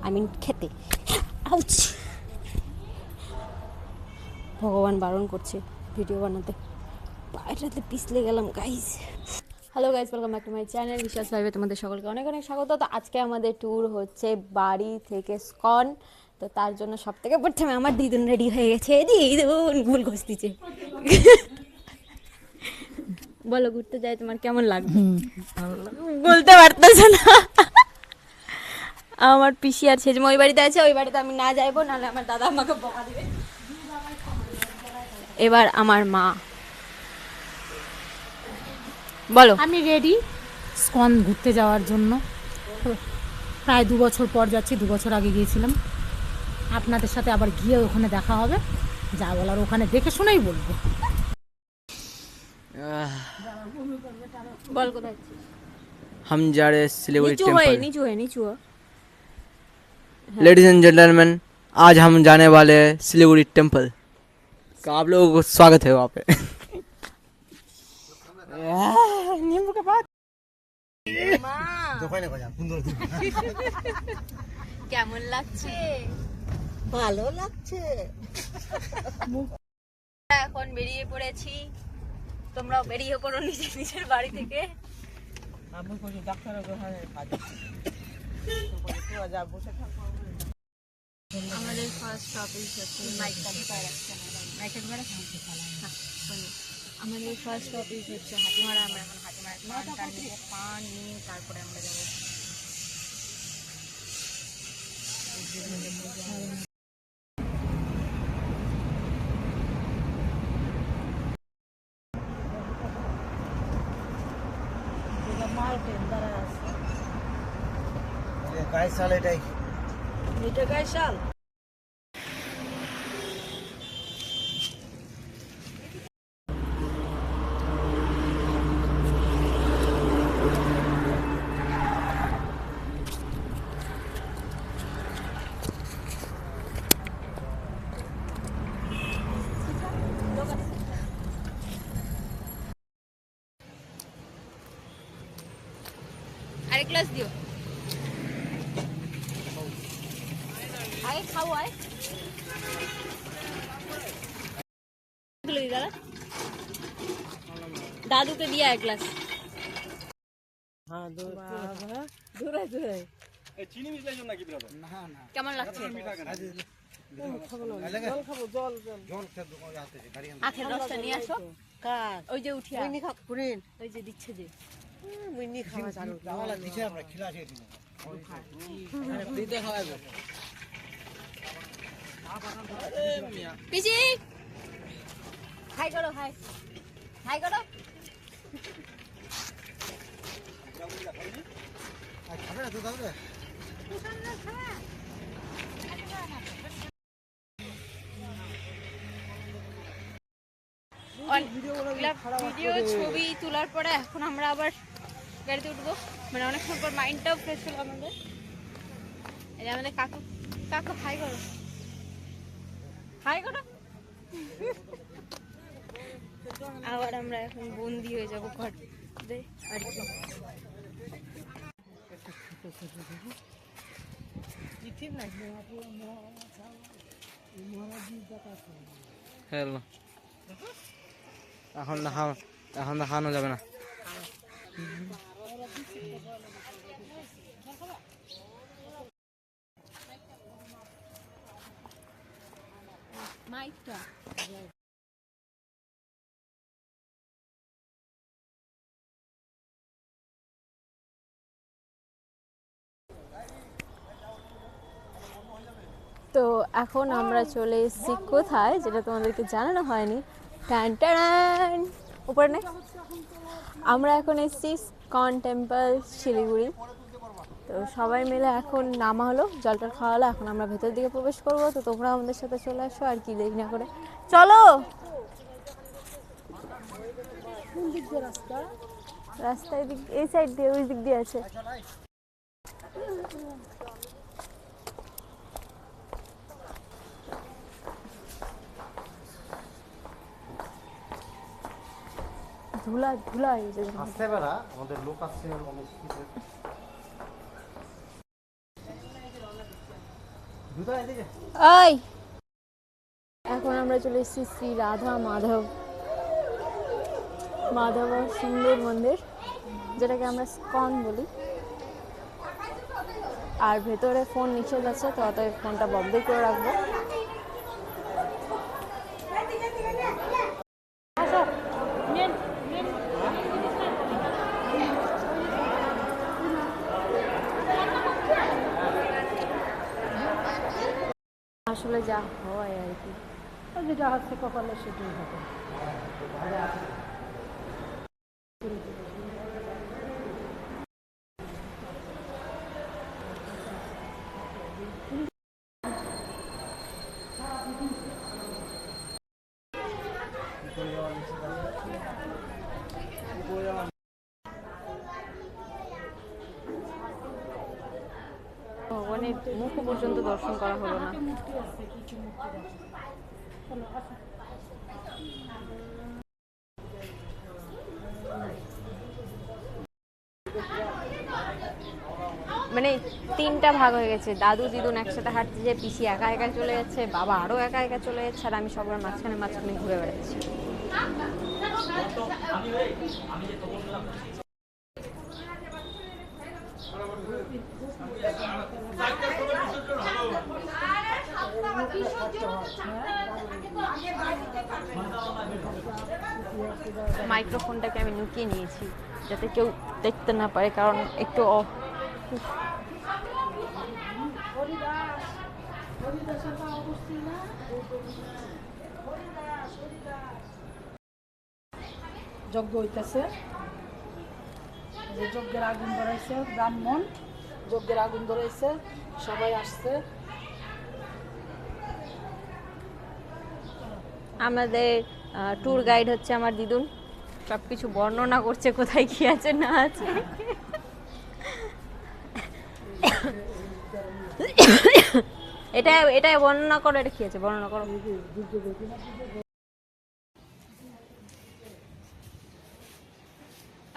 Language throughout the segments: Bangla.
আই মিন খেতে। আউচ! ভগবান বারণ করছে ভিডিও বানাতে, পায়েটাতে পিছলে গেলাম guys. Hello guys, welcome back to my channel বিশ্বাস লাইভে তোমাদের সকলকে অনেক অনেক স্বাগত। তো আজকে আমাদের ট্যুর হচ্ছে বাড়ি থেকে স্কন। তো তার জন্য সব থেকে প্রথমে আমার দিদুন রেডি হয়ে গেছে। দিদুন ভুল ঘষ দিচ্ছে। বলো, ঘুরতে যাই তোমার কেমন লাগবে? বলতে পারতেছ না। আমার পিসি আর ছেজমা ওই বাড়িতে আছে, ওই বাড়িতে আমি না যাইবো, নাহলে আমার দাদা আমাকে বকা দিবে। এবার আমার মা, বলো। আমি রেডি স্কন ঘুরতে যাওয়ার জন্য। প্রায় 2 বছর পর যাচ্ছি, 2 বছর আগে গিয়েছিলাম। আপনাদের সাথে আবার গিয়ে ওখানে দেখা হবে, যা বলার ওখানে দেখে শুনেই বলবো। বল কোথায়? हम जा रहे हैं सिलीगुड़ी नीचू है, टेम्पल। नीचू है, नीचू है। लेडीज एंड जेंटलमैन, आज हम जाने वाले हैं सिलीगुड़ी टेम्पल का। आप लोगों को स्वागत है वहाँ पे। नींबू के बाद কেমন লাগছে? ভালো লাগছে। এখন বেরিয়ে পড়েছি, তোমরাও বেরিয়ে পড়ো নিজের নিজের বাড়ি থেকে। আমাদের ফার্স্ট স্টপেজ হচ্ছে আমাদের ফার্স্ট স্টপেজ হচ্ছে হাতিমারা। আমরা এখন হাতিমারা পান নিয়ে তারপরে আমরা যাবো। এটা গায়ে শাল। আরেক গ্লাস দিও। আগে খাও। আয় দাদুকে দিয়া এক গ্লাস। কেমন লাগছে? আখের রসটা নিয়ে আসো। ওই যে উঠিয়া ওই যে দিচ্ছে যে পিসি হাই করো, হাই হাই করো। ভিডিও ছবি তোলার পরে এখন আমরা আবার গাড়িতে উঠবো। মানে অনেকক্ষণ পর মাইন্ডটাও ফ্রেশ হলো আমাদের। এই যে আমাদের কাকু, কাকু হাই করো, হাই করো। আবার আমরা এখন বন্দি হয়ে যাবো ঘর আর কি। হ্যালো, এখন দেখানো যাবে না। মাইকটা তো এখন আমরা চলে এসেছি কোথায়, যেটা তোমাদেরকে জানানো হয়নি। টান টান উপরে নেই। আমরা এখন এসেছি স্কন টেম্পল শিলিগুড়ি। তো সবাই মিলে এখন নামা হলো, জলটার খাওয়া হলো। এখন আমরা ভেতর দিকে প্রবেশ করবো। তো তোমরা আমাদের সাথে চলে আসো, আর কি দেরি না করে চলো। রাস্তা এদিক, এই সাইড দিয়ে, ওই দিক দিয়ে আছে। ধুলা ধুলা হয়ে যায়। আসতে পারা আমাদের লোক আসছে অনেক কিছু। ওই এখন আমরা চলে এসেছি শ্রী রাধা মাধব সুন্দর মন্দির, যেটাকে আমরা স্কন বলি। আর ভেতরে ফোন নিষেধ আছে, তো অতএব ফোনটা বন্ধই করে রাখবো। আসলে যা হয় আর কি, যেটা হচ্ছে কপালে সেটাই হবে। ভগবানের মুখ পর্যন্ত দর্শন করা হলো না। মানে 3টা ভাগ হয়ে গেছে, দাদু দিদুন একসাথে হাঁটছে, পিসি একা একা চলে যাচ্ছে, বাবা আরো একা একা চলে যাচ্ছে, আর আমি সবার মাঝখানে ঘুরে বেড়াচ্ছি। মাইক্রোফোনটাকে আমি লুকিয়ে নিয়েছি যাতে কেউ দেখতে না পারে, কারণ একটু যজ্ঞ হইতেছে, যজ্ঞের আগুন ধরাইছে, ব্রাহ্মণ যজ্ঞের আগুন ধরাইছে, সবাই আসছে। আমাদের ট্যুর গাইড হচ্ছে আমার দিদুন, সবকিছু বর্ণনা করছে কোথায় কি আছে না আছে। এটা বর্ণনা করো, এটা কি আছে বর্ণনা করো।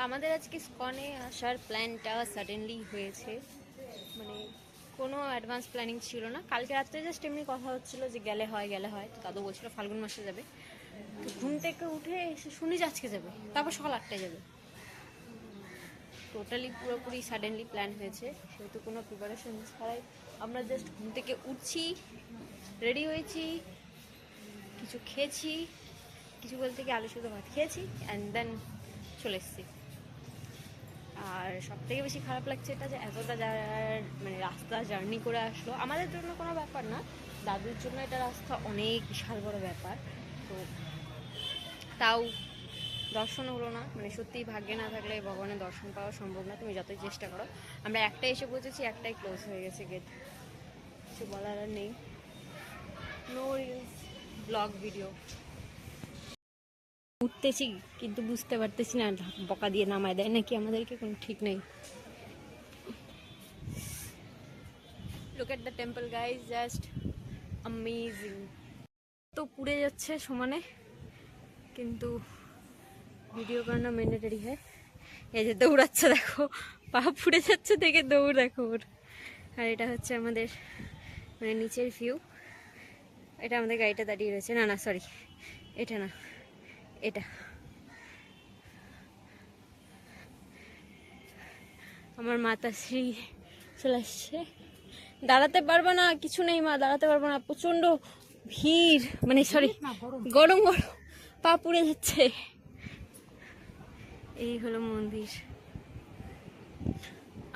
আমাদের আজকে স্কনে আসার প্ল্যানটা সাডেনলি হয়েছে, মানে কোনো অ্যাডভান্স প্ল্যানিং ছিল না। কালকে রাত্রে জাস্ট এমনি কথা হচ্ছিল যে গেলে হয়, তো দাদু বলছিল ফাল্গুন মাসে যাবে। তো ঘুম থেকে উঠে এসে শুনি যে আজকে যাবে, তারপর সকাল 8টায় যাবে। টোটালি পুরোপুরি সাডেনলি প্ল্যান হয়েছে, সেহেতু কোনো প্রিপারেশন ছাড়াই আমরা জাস্ট ঘুম থেকে উঠছি, রেডি হয়েছি, কিছু খেয়েছি, কিছু বলতে কি আলু সিদ্ধ ভাত খেয়েছি, অ্যান্ড দেন চলে এসেছি। আর সব থেকে বেশি খারাপ লাগছে এটা যে এতটা মানে রাস্তা জার্নি করে আসলো, আমাদের জন্য কোনো ব্যাপার না, দাদুর জন্য এটা রাস্তা অনেক বিশাল বড় ব্যাপার। তো তাও দর্শন হলো না, মানে সত্যিই ভাগ্যে না থাকলে ভগবানের দর্শন পাওয়া সম্ভব না, তুমি যতই চেষ্টা করো। আমরা একটাই এসে পৌঁছেছি, একটাই ক্লোজ হয়ে গেছে গেট, কিছু বলার আর নেই। নো রিলস ব্লগ ভিডিও উঠতেছি কিন্তু বুঝতে পারতেছি না বকা দিয়ে নামায় দেয় নাকি আমাদেরকে, কোনো ঠিক নেই। Look at the temple guys, just amazing. তো পুড়ে যাচ্ছে সমানে, কিন্তু ভিডিও করানো ম্যান্ডেটরি হয়। এই যে দৌড়াচ্ছে দেখো, পা পুড়ে যাচ্ছে দেখে দৌড় দেখো ওর। আর এটা হচ্ছে আমাদের মানে নিচের ভিউ, এটা আমাদের গাড়িটা দাঁড়িয়ে রয়েছে, না সরি এটা না, এটা আমার মাতাশ্রী চলে আসছে। দাঁড়াতে পারবো না, কিছু নেই মা, দাঁড়াতে পারবো না, প্রচন্ড ভিড়, মানে সরি গরম, পা পুড়ে যাচ্ছে। এই হলো মন্দির,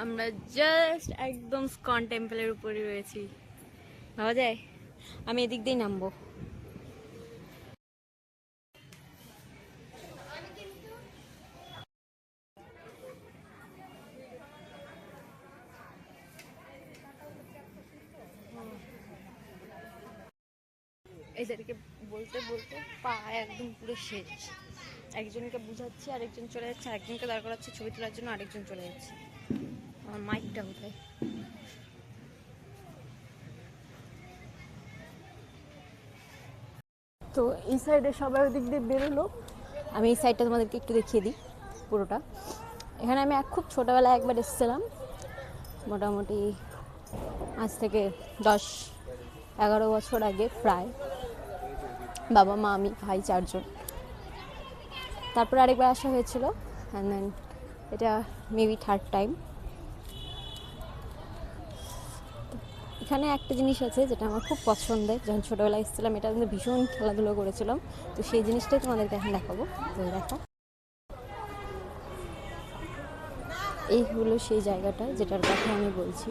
আমরা জাস্ট একদম স্কন টেম্পলের উপরে রয়েছি, ভাবা যায়। আমি এদিক দিয়ে নামবো। এদেরকে বলতে বলতে পা একদম পুরো শেষ। একজনকে বুঝাচ্ছি, আরেকজন চলে যাচ্ছে, আরেকজনকে দাঁড় করাচ্ছে ছবি তোলার জন্য, আরেকজন চলে যাচ্ছে। আমার মাইকটা কোথায়? তো এই সাইডে সবাই ওদিক দিয়ে বেরোলো, আমি এই সাইডটা তোমাদেরকে একটু দেখিয়ে দিই পুরোটা। এখানে আমি খুব ছোটোবেলায় একবার এসেছিলাম, মোটামুটি আজ থেকে 11 বছর আগে প্রায়, বাবা মা আমি ভাই 4 জন। তারপর আরেকবার আসা হয়েছিল, অ্যান্ড দেন এটা মেবি থার্ড টাইম। এখানে একটা জিনিস আছে যেটা আমার খুব পছন্দের, যখন ছোটোবেলায় এসেছিলাম এটা কিন্তু ভীষণ খেলাধুলো করেছিলাম, তো সেই জিনিসটাই তোমাদেরকে এখন দেখাবো। তো দেখো, এই হলো সেই জায়গাটা যেটার কথা আমি বলছি।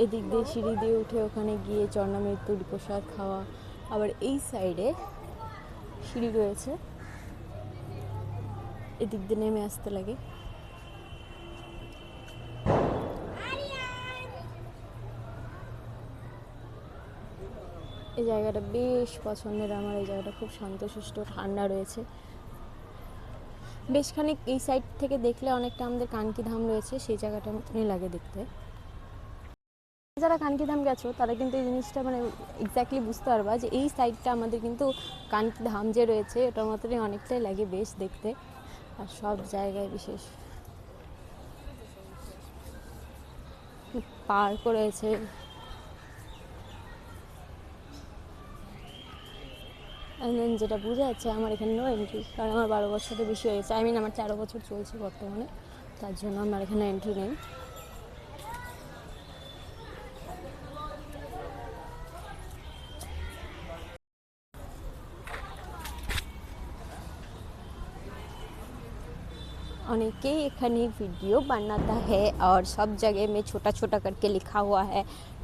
এদিক দিয়ে সিঁড়ি দিয়ে উঠে ওখানে গিয়ে চন্না মৃত্যুর প্রসাদ খাওয়া, আবার এই সাইডে সিঁড়ি রয়েছে, এদিক দিয়ে নেমে আসতে লাগে। এই জায়গাটা বেশ পছন্দের আমার, এই জায়গাটা খুব শান্তশিষ্ট, ঠান্ডা রয়েছে বেশ খানিক। এই সাইড থেকে দেখলে অনেকটা আমাদের কানকি ধাম রয়েছে, সেই জায়গাটার মতনই লাগে দেখতে। যারা কানকি ধাম গেছো তারা কিন্তু এই জিনিসটা মানে এক্স্যাক্টলি বুঝতে পারবা যে এই সাইডটা আমাদের কিন্তু কানকি ধাম যে রয়েছে ওটার মতনই অনেকটাই লাগে বেশ দেখতে। আর সব জায়গায় বিশেষ পার্কও রয়েছে। যেটা বোঝা যাচ্ছে আমার এখানে নো এন্ট্রি, কারণ আমার 12 বছরের বেশি হয়েছে। আই মিন আমার 13 বছর চলছে বর্তমানে, তার জন্য আমার এখানে এন্ট্রি নেই। अनेकेई एखाने वीडियो बनाता है और सब जगह में छोटा छोटा करके लिखा हुआ है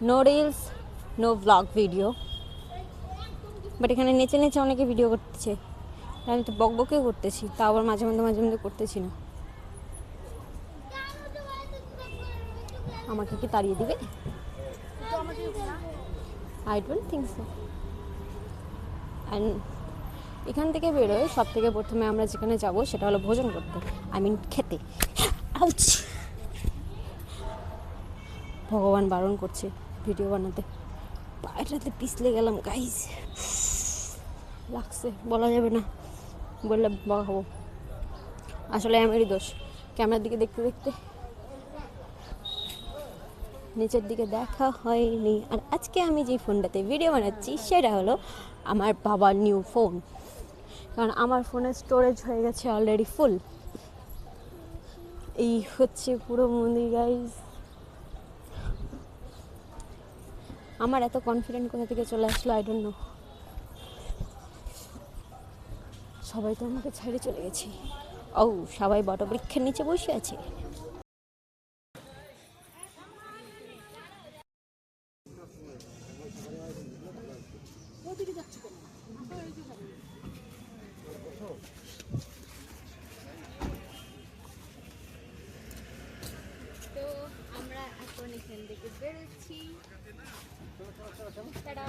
no reels no vlog video, but এখানে নেচে নেচে অনেকে ভিডিও করতেছে, আমি তো বকবকেও করতেছি, তা আবার মাঝে মধ্যে করতেছি না। আমাকে কি তাড়িয়ে দিবে? I don't think so. And এখান থেকে বেরোয় সব থেকে প্রথমে আমরা যেখানে যাব সেটা হলো ভোজন করতে, আই মিন খেতে। আউচ! ভগবান বারণ করছে ভিডিও বানাতে, পায়েটাতে পিছলে গেলাম গাইজ, লাগছে, বলা যাবে না, বললে বকা হবো। আসলে আমারই দোষ, ক্যামেরার দিকে দেখতে দেখতে নিচের দিকে দেখা হয়নি। আর আজকে আমি যে ফোনটাতে ভিডিও বানাচ্ছি সেটা হলো আমার বাবার নিউ ফোন, কারণ আমার ফোনের স্টোরেজ হয়ে গেছে অলরেডি ফুল। এই হচ্ছে পুরো মন্দির গাইজ। আমার এত কনফিডেন্ট কোথা থেকে চলে আসলো আই ডোন্ট নো। সবাই তো আমাকে ছেড়ে চলে গেছে। ও, সবাই বটবৃক্ষের নিচে বসে আছে। তো আমরা এখন এখান থেকে বেরোচ্ছি। টাটা।